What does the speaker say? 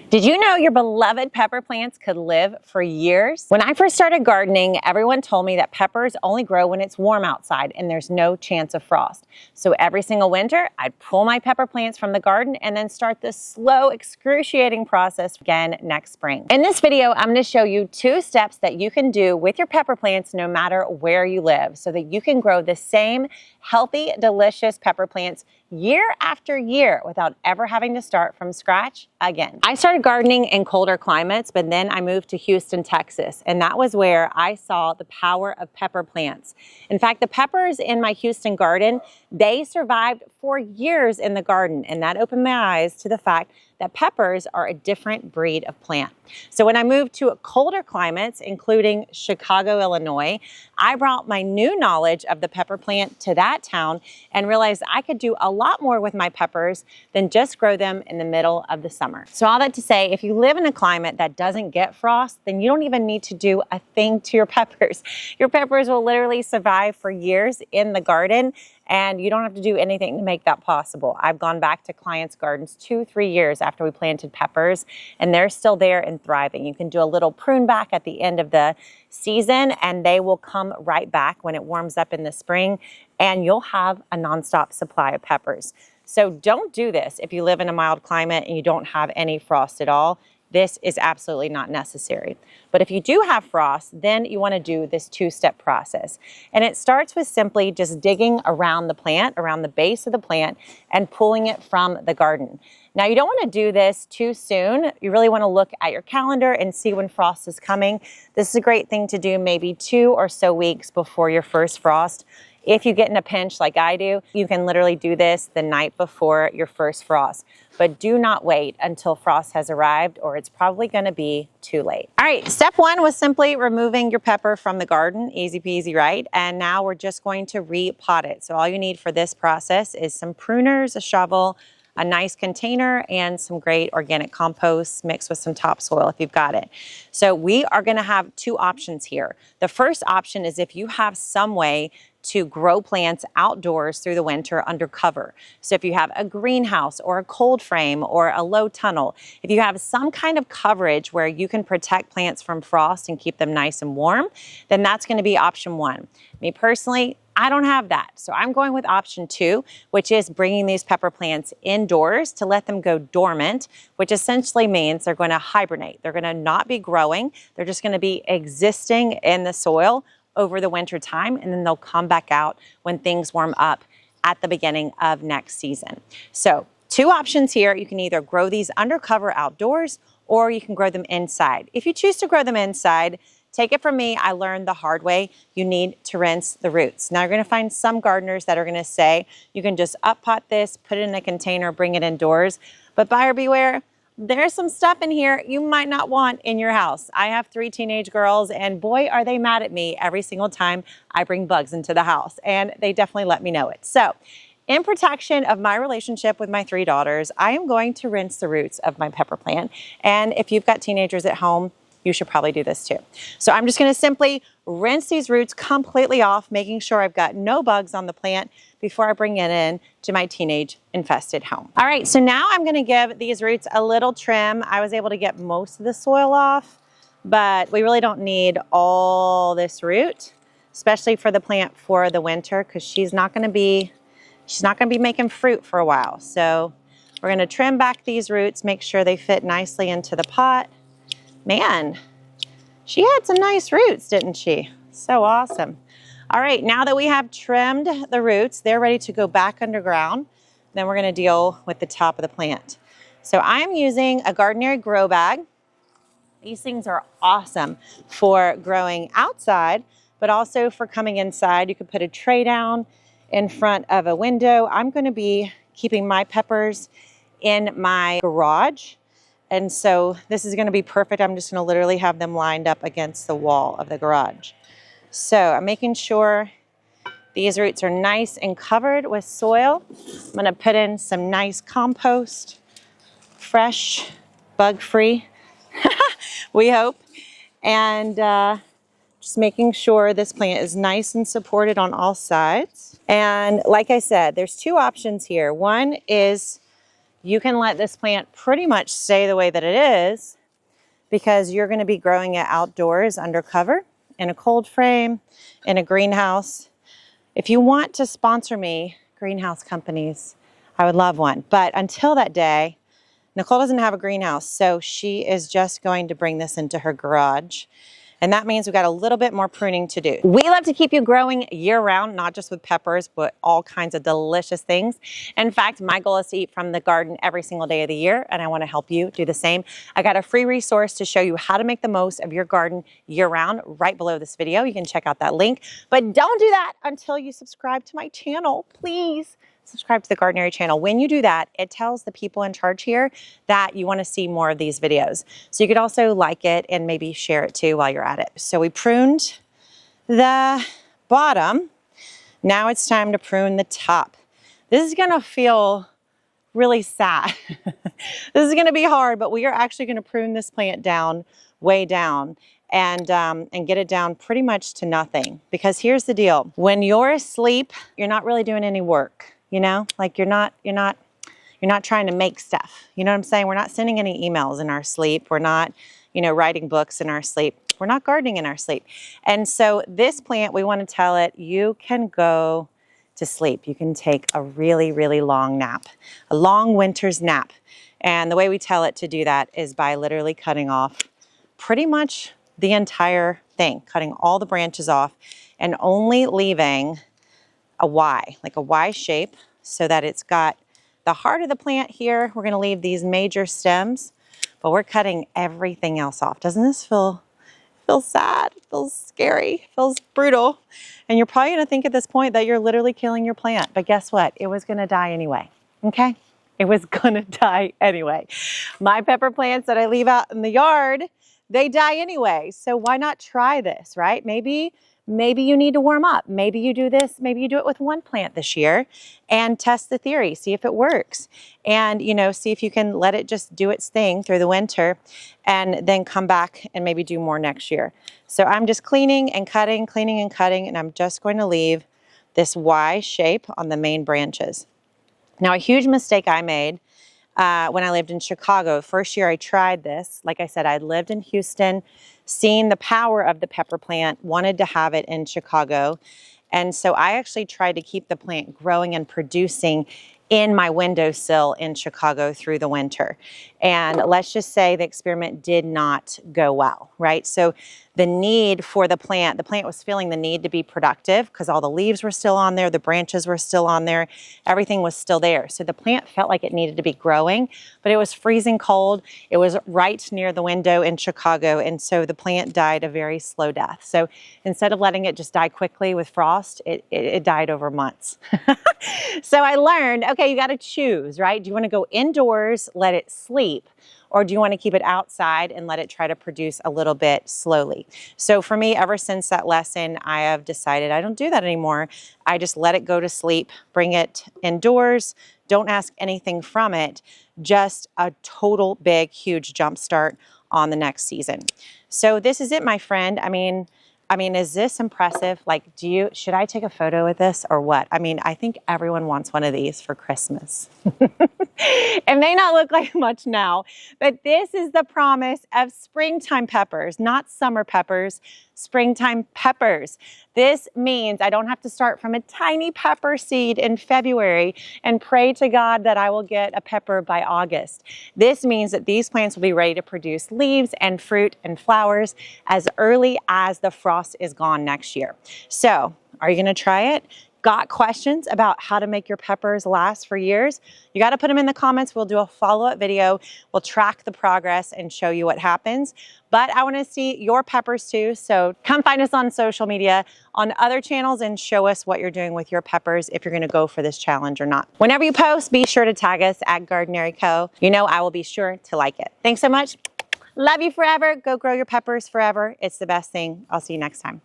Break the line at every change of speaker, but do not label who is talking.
Did you know your beloved pepper plants could live for years? When I first started gardening, everyone told me that peppers only grow when it's warm outside and there's no chance of frost. So every single winter, I'd pull my pepper plants from the garden and then start this slow, excruciating process again next spring. In this video, I'm going to show you 2 steps that you can do with your pepper plants no matter where you live so that you can grow the same healthy, delicious pepper plants year after year without ever having to start from scratch again. I started gardening in colder climates, but then I moved to Houston, Texas, and that was where I saw the power of pepper plants. In fact, the peppers in my Houston garden, they survived for years in the garden, and that opened my eyes to the fact that peppers are a different breed of plant. So when I moved to colder climates, including Chicago, Illinois, I brought my new knowledge of the pepper plant to that town and realized I could do a lot more with my peppers than just grow them in the middle of the summer. So all that to say, if you live in a climate that doesn't get frost, then you don't even need to do a thing to your peppers. Your peppers will literally survive for years in the garden, and you don't have to do anything to make that possible. I've gone back to clients' gardens 2-3 years after we planted peppers, and they're still there and thriving. You can do a little prune back at the end of the season, and they will come right back when it warms up in the spring, and you'll have a nonstop supply of peppers. So don't do this if you live in a mild climate and you don't have any frost at all. This is absolutely not necessary. But if you do have frost, then you want to do this 2-step process. And it starts with simply just digging around the plant, around the base of the plant, and pulling it from the garden. Now, you don't want to do this too soon. You really want to look at your calendar and see when frost is coming. This is a great thing to do maybe 2 or so weeks before your first frost. If you get in a pinch like I do, you can literally do this the night before your first frost. But do not wait until frost has arrived, or it's probably going to be too late. All right, step 1 was simply removing your pepper from the garden. Easy peasy, right? And now we're just going to repot it. So all you need for this process is some pruners, a shovel, a nice container, and some great organic compost mixed with some topsoil if you've got it. So we are going to have 2 options here. The first option is if you have some way to grow plants outdoors through the winter under cover. So if you have a greenhouse or a cold frame or a low tunnel, if you have some kind of coverage where you can protect plants from frost and keep them nice and warm, then that's going to be option 1. Me personally, I don't have that. So I'm going with option 2, which is bringing these pepper plants indoors to let them go dormant, which essentially means they're going to hibernate. They're going to not be growing. They're just going to be existing in the soil over the winter time, and then they'll come back out when things warm up at the beginning of next season. So 2 options here. You can either grow these under cover outdoors, or you can grow them inside. If you choose to grow them inside, take it from me, I learned the hard way, you need to rinse the roots. Now you're going to find some gardeners that are going to say you can just up pot this, put it in a container, bring it indoors. But buyer beware, there's some stuff in here you might not want in your house. I have 3 teenage girls, and boy, are they mad at me every single time I bring bugs into the house, and they definitely let me know it. So in protection of my relationship with my 3 daughters, I am going to rinse the roots of my pepper plant. And if you've got teenagers at home, you should probably do this too. So I'm just going to simply rinse these roots completely off, making sure I've got no bugs on the plant before I bring it in to my teenage infested home. All right, so now I'm going to give these roots a little trim. I was able to get most of the soil off, but we really don't need all this root, especially for the plant for the winter, because she's not going to be making fruit for a while. So we're going to trim back these roots, make sure they fit nicely into the pot. Man, she had some nice roots, didn't she? So awesome. All right, now that we have trimmed the roots, they're ready to go back underground. Then we're going to deal with the top of the plant. So I'm using a Gardenary grow bag. These things are awesome for growing outside, but also for coming inside. You could put a tray down in front of a window. I'm going to be keeping my peppers in my garage. And so this is going to be perfect. I'm just going to literally have them lined up against the wall of the garage. So I'm making sure these roots are nice and covered with soil. I'm going to put in some nice compost, fresh, bug-free, we hope. And just making sure this plant is nice and supported on all sides. And like I said, there's 2 options here. One is you can let this plant pretty much stay the way that it is because you're going to be growing it outdoors under cover in a cold frame, in a greenhouse. If you want to sponsor me, greenhouse companies, I would love one. But until that day, Nicole doesn't have a greenhouse, so she is just going to bring this into her garage. And that means we've got a little bit more pruning to do. We love to keep you growing year round, not just with peppers, but all kinds of delicious things. In fact, my goal is to eat from the garden every single day of the year, and I want to help you do the same. I got a free resource to show you how to make the most of your garden year round right below this video. You can check out that link, but don't do that until you subscribe to my channel, please. Subscribe to the Gardenary channel. When you do that, it tells the people in charge here that you want to see more of these videos. So you could also like it and maybe share it too while you're at it. So we pruned the bottom. Now it's time to prune the top. This is going to feel really sad. This is going to be hard, but we are actually going to prune this plant down, way down, and get it down pretty much to nothing. Because here's the deal. When you're asleep, you're not really doing any work. You know, like you're not trying to make stuff. You know what I'm saying? We're not sending any emails in our sleep. We're not, you know, writing books in our sleep. We're not gardening in our sleep. And so this plant, we want to tell it, you can go to sleep. You can take a really, really long nap, a long winter's nap. And the way we tell it to do that is by literally cutting off pretty much the entire thing, cutting all the branches off and only leaving a Y, like a Y shape, so that it's got the heart of the plant here. We're going to leave these major stems, but we're cutting everything else off. Doesn't this feel sad? It feels scary. It feels brutal. And you're probably going to think at this point that you're literally killing your plant. But guess what? It was going to die anyway. Okay? It was going to die anyway. My pepper plants that I leave out in the yard, they die anyway. So why not try this, right? Maybe you need to warm up. Maybe you do this, maybe you do it with one plant this year and test the theory, see if it works. And, you know, see if you can let it just do its thing through the winter and then come back and maybe do more next year. So I'm just cleaning and cutting, and I'm just going to leave this Y shape on the main branches. Now, a huge mistake I made when I lived in Chicago. First year I tried this, like I said, I lived in Houston, seen the power of the pepper plant, wanted to have it in Chicago. And so I actually tried to keep the plant growing and producing in my windowsill in Chicago through the winter. And let's just say the experiment did not go well, right? So the need for the plant was feeling the need to be productive because all the leaves were still on there, the branches were still on there, everything was still there. So the plant felt like it needed to be growing, but it was freezing cold. It was right near the window in Chicago, and so the plant died a very slow death. So instead of letting it just die quickly with frost, it died over months. So I learned, okay, you got to choose, right? Do you want to go indoors, let it sleep, or do you want to keep it outside and let it try to produce a little bit slowly? So for me, ever since that lesson, I have decided I don't do that anymore. I just let it go to sleep, bring it indoors, don't ask anything from it, just a total big, huge jump start on the next season. So this is it, my friend. I mean, is this impressive? Like, should I take a photo with this or what? I mean, I think everyone wants one of these for Christmas. It may not look like much now, but this is the promise of springtime peppers, not summer peppers, springtime peppers. This means I don't have to start from a tiny pepper seed in February and pray to God that I will get a pepper by August. This means that these plants will be ready to produce leaves and fruit and flowers as early as the frost is gone next year. So, are you going to try it? Got questions about how to make your peppers last for years? You got to put them in the comments. We'll do a follow-up video. We'll track the progress and show you what happens. But I want to see your peppers too. So come find us on social media, on other channels, and show us what you're doing with your peppers, if you're going to go for this challenge or not. Whenever you post, be sure to tag us at Gardenary Co. You know I will be sure to like it. Thanks so much. Love you forever. Go grow your peppers forever. It's the best thing. I'll see you next time.